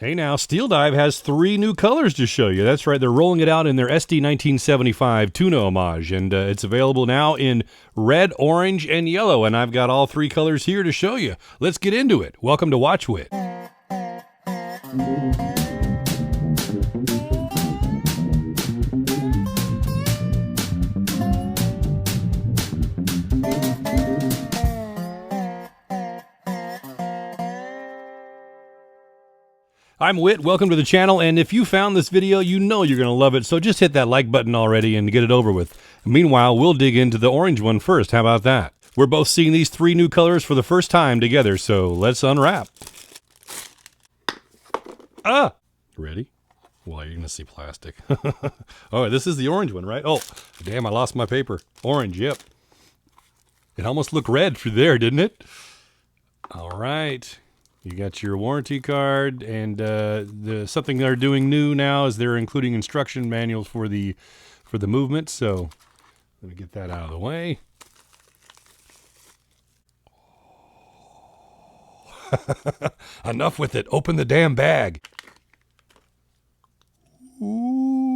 Hey now, STEELDIVE has 3 new colors to show you. That's right, they're rolling it out in their SD1975 Tuna Homage, and it's available now in red, orange, and yellow, and I've got all 3 colors here to show you. Let's get into it. Welcome to Watch Witt. I'm Witt, welcome to the channel, and if you found this video, you know you're going to love it, so just hit that like button already and get it over with. Meanwhile, we'll dig into the orange one first. How about that? We're both seeing these 3 new colors for the first time together, so let's unwrap. Ready? Well, you're going to see plastic. Oh, this is the orange one, right? Oh, damn, I lost my paper. Orange, yep. It almost looked red through there, didn't it? All right. You got your warranty card, and something they're doing new now is they're including instruction manuals for the movement. So let me get that out of the way. Enough with it. Open the damn bag. Ooh,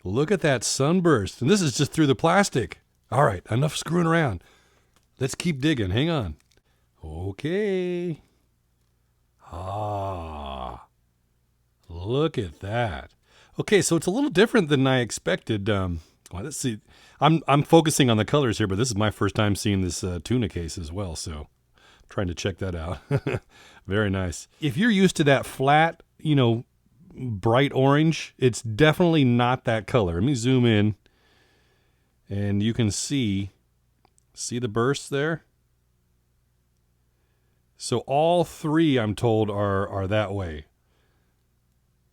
look at that sunburst, and this is just through the plastic. All right, enough screwing around. Let's keep digging. Hang on. Okay. Look at that. Okay, so it's a little different than I expected. Well, let's see. I'm focusing on the colors here, but this is my first time seeing this tuna case as well, so I'm trying to check that out. Very nice. If you're used to that flat, bright orange, it's definitely not that color. Let me zoom in, and you can see the bursts there? So all 3, I'm told, are that way.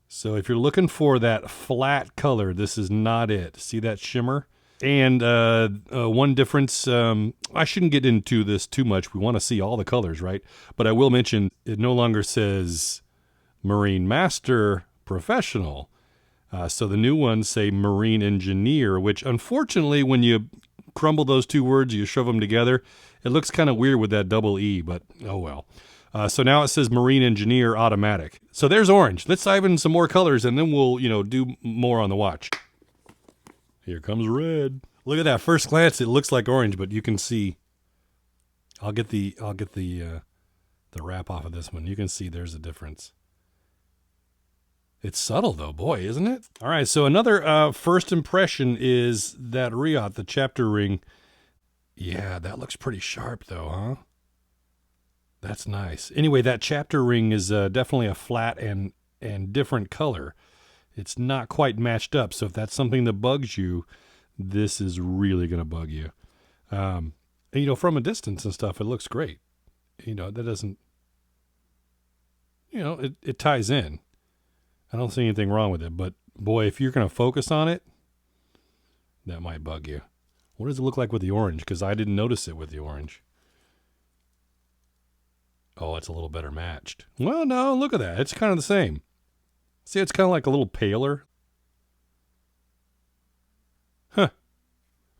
So if you're looking for that flat color, this is not it. See that shimmer? And one difference, I shouldn't get into this too much. We want to see all the colors, right? But I will mention it no longer says Marine Master Professional. So the new ones say Marine Engineer, which unfortunately when you crumble those 2 words, you shove them together, it looks kind of weird with that double E, but oh well. So now it says Marine Engineer Automatic. So there's orange. Let's dive in some more colors, and then we'll, do more on the watch. Here comes red. Look at that. First glance, it looks like orange, but you can see. I'll get the wrap off of this one. You can see there's a difference. It's subtle though, boy, isn't it? All right, so another first impression is that riot, the chapter ring. Yeah, that looks pretty sharp though, huh? That's nice. Anyway, that chapter ring is definitely a flat and different color. It's not quite matched up, so if that's something that bugs you, this is really going to bug you. And, from a distance and stuff, it looks great. That doesn't, it ties in. I don't see anything wrong with it, but boy, if you're going to focus on it, that might bug you. What does it look like with the orange? Because I didn't notice it with the orange. Oh, it's a little better matched. Well, no, look at that. It's kind of the same. See, it's kind of like a little paler. Huh.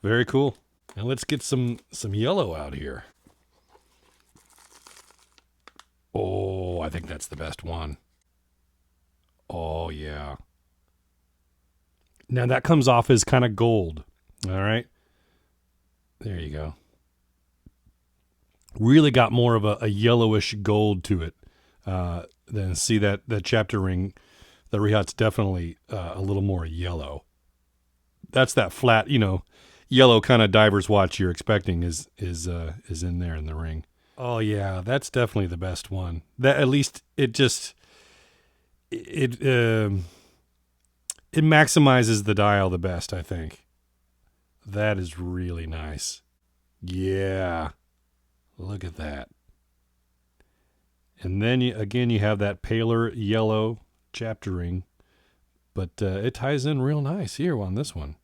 Very cool. Now let's get some yellow out here. Oh, I think that's the best one. Oh, yeah. Now that comes off as kind of gold. All right. There you go. Really got more of a yellowish gold to it. Then see that chapter ring, the Rihat's definitely a little more yellow. That's that flat, yellow kind of diver's watch you're expecting is in there in the ring. Oh yeah, that's definitely the best one. That at least it maximizes the dial the best, I think. That is really nice. Yeah. Look at that. And then you have that paler yellow chapter ring, but it ties in real nice here on this one.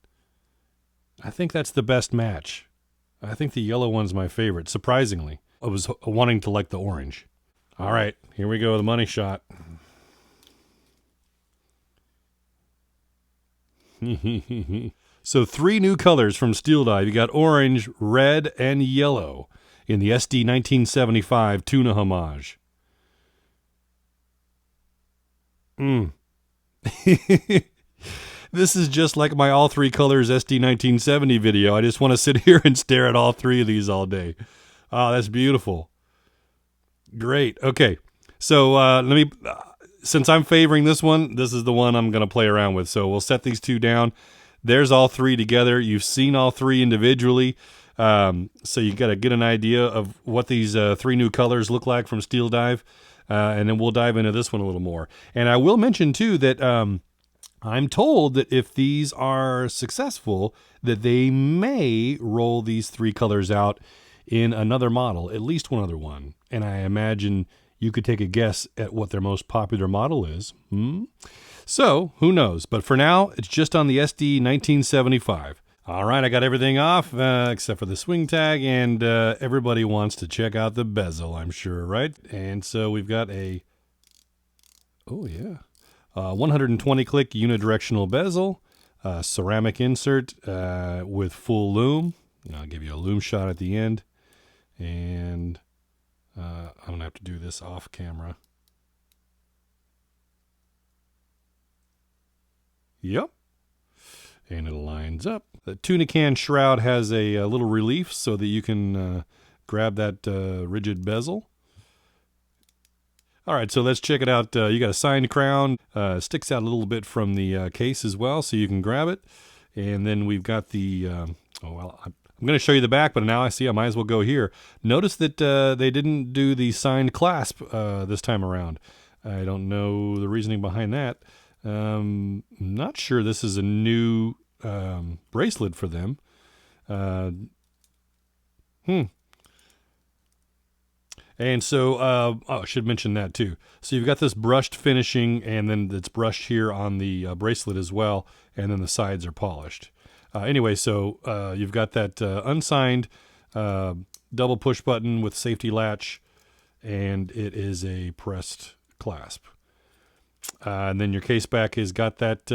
I think that's the best match. I think the yellow one's my favorite, surprisingly. I was wanting to like the orange. All right, here we go, the money shot. So 3 new colors from STEELDIVE. You got orange, red, and yellow in the SD1975 Tuna Homage. Mm. This is just like my all three colors SD1970 video. I just want to sit here and stare at all three of these all day. Oh, that's beautiful. Great. Okay. So let me, since I'm favoring this one, this is the one I'm going to play around with. So we'll set these two down. There's all three together. You've seen all three individually. So you got to get an idea of what these three new colors look like from Steel Dive. And then we'll dive into this one a little more. And I will mention too that I'm told that if these are successful, that they may roll these three colors out in another model, at least one other one. And I imagine you could take a guess at what their most popular model is. So, who knows? But for now, it's just on the SD1975. All right, I got everything off except for the swing tag, and everybody wants to check out the bezel, I'm sure, right? And so we've got a, 120 click unidirectional bezel, ceramic insert with full lume. I'll give you a lume shot at the end, and I'm gonna have to do this off camera. Yep, and it lines up. The tuna can shroud has a little relief so that you can grab that rigid bezel. All right, so let's check it out. You got a signed crown. Sticks out a little bit from the case as well, so you can grab it. And then we've got the, I'm going to show you the back, but now I see I might as well go here. Notice that they didn't do the signed clasp this time around. I don't know the reasoning behind that. I'm not sure this is a new bracelet for them. And so, I should mention that too. So you've got this brushed finishing, and then it's brushed here on the bracelet as well, and then the sides are polished. Anyway, so you've got that unsigned double push button with safety latch, and it is a pressed clasp. And then your case back has got that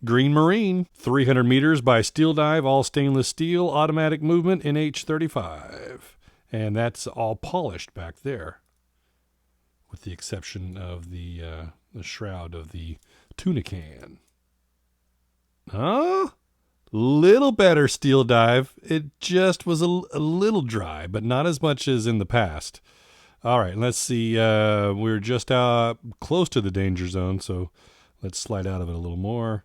green marine, 300 meters by Steel Dive, all stainless steel, automatic movement in H35. And that's all polished back there, with the exception of the shroud of the tuna can. Little better, Steel Dive. It just was a little dry, but not as much as in the past. All right, let's see. We're just close to the danger zone, so let's slide out of it a little more.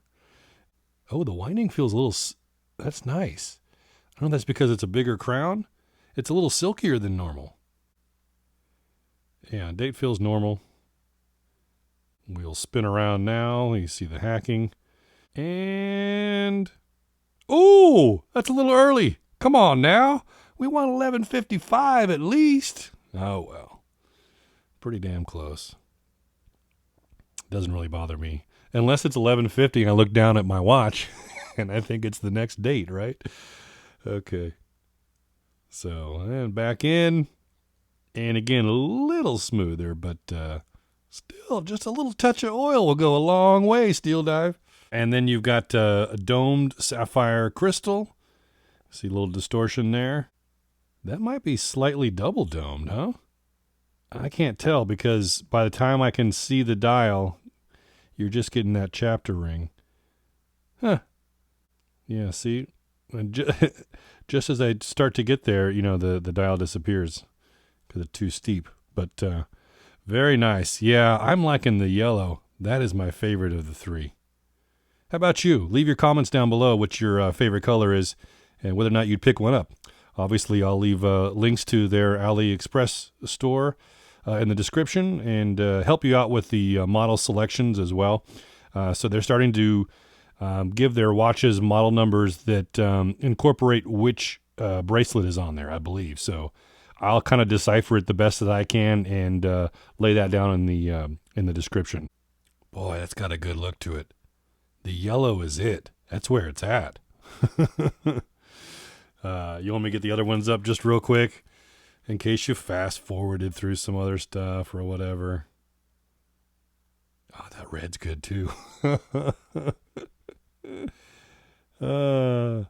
Oh, the winding feels a little... That's nice. I don't know if that's because it's a bigger crown. It's a little silkier than normal. Yeah, date feels normal. We'll spin around now. You see the hacking. And... Oh, that's a little early. Come on now. We want 11:55 at least. Oh, well. Pretty damn close. Doesn't really bother me. Unless it's 11:50 and I look down at my watch and I think it's the next date, right? Okay. So, and back in. And again, a little smoother, but still just a little touch of oil will go a long way, Steel Dive. And then you've got a domed sapphire crystal. See a little distortion there. That might be slightly double domed, huh? I can't tell because by the time I can see the dial, you're just getting that chapter ring. Huh. Yeah, see? Just as I start to get there, you know, the dial disappears because it's too steep. But very nice. Yeah, I'm liking the yellow. That is my favorite of the three. How about you? Leave your comments down below what your favorite color is and whether or not you'd pick one up. Obviously, I'll leave links to their AliExpress store in the description and help you out with the model selections as well. So they're starting to give their watches model numbers that incorporate which bracelet is on there, I believe. So I'll kind of decipher it the best that I can and lay that down in the description. Boy, that's got a good look to it. The yellow is it. That's where it's at. You want me to get the other ones up just real quick in case you fast forwarded through some other stuff or whatever. Oh, that red's good too. The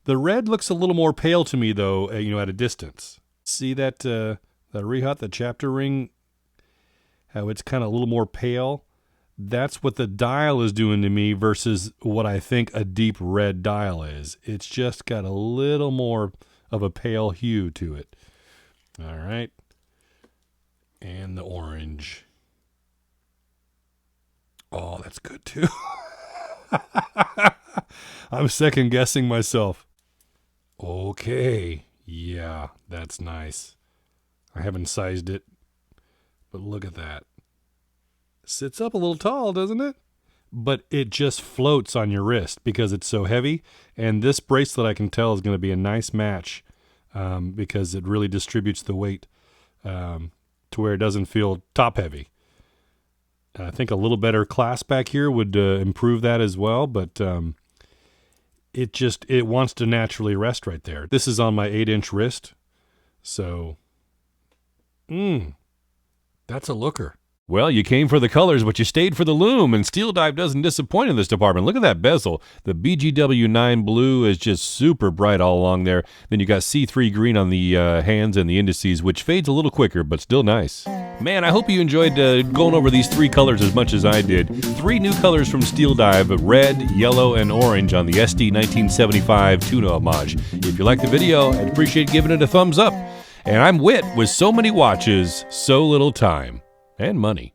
red looks a little more pale to me though, you know, at a distance. See that Rehat, the chapter ring, how it's kind of a little more pale. That's what the dial is doing to me versus what I think a deep red dial is. It's just got a little more of a pale hue to it. All right. And the orange. Oh, that's good too. I'm second guessing myself. Okay. Yeah, that's nice. I haven't sized it, but look at that. Sits up a little tall, doesn't it? But it just floats on your wrist because it's so heavy. And this bracelet, I can tell, is going to be a nice match because it really distributes the weight to where it doesn't feel top heavy. I think a little better clasp back here would improve that as well, but it wants to naturally rest right there. This is on my 8-inch wrist, so that's a looker. Well, you came for the colors, but you stayed for the lume, and Steel Dive doesn't disappoint in this department. Look at that bezel. The BGW9 blue is just super bright all along there. Then you got C3 green on the hands and the indices, which fades a little quicker, but still nice. Man, I hope you enjoyed going over these 3 colors as much as I did. 3 new colors from Steel Dive, red, yellow, and orange on the SD1975 Tuna Homage. If you like the video, I'd appreciate giving it a thumbs up. And I'm Witt with so many watches, so little time. And money.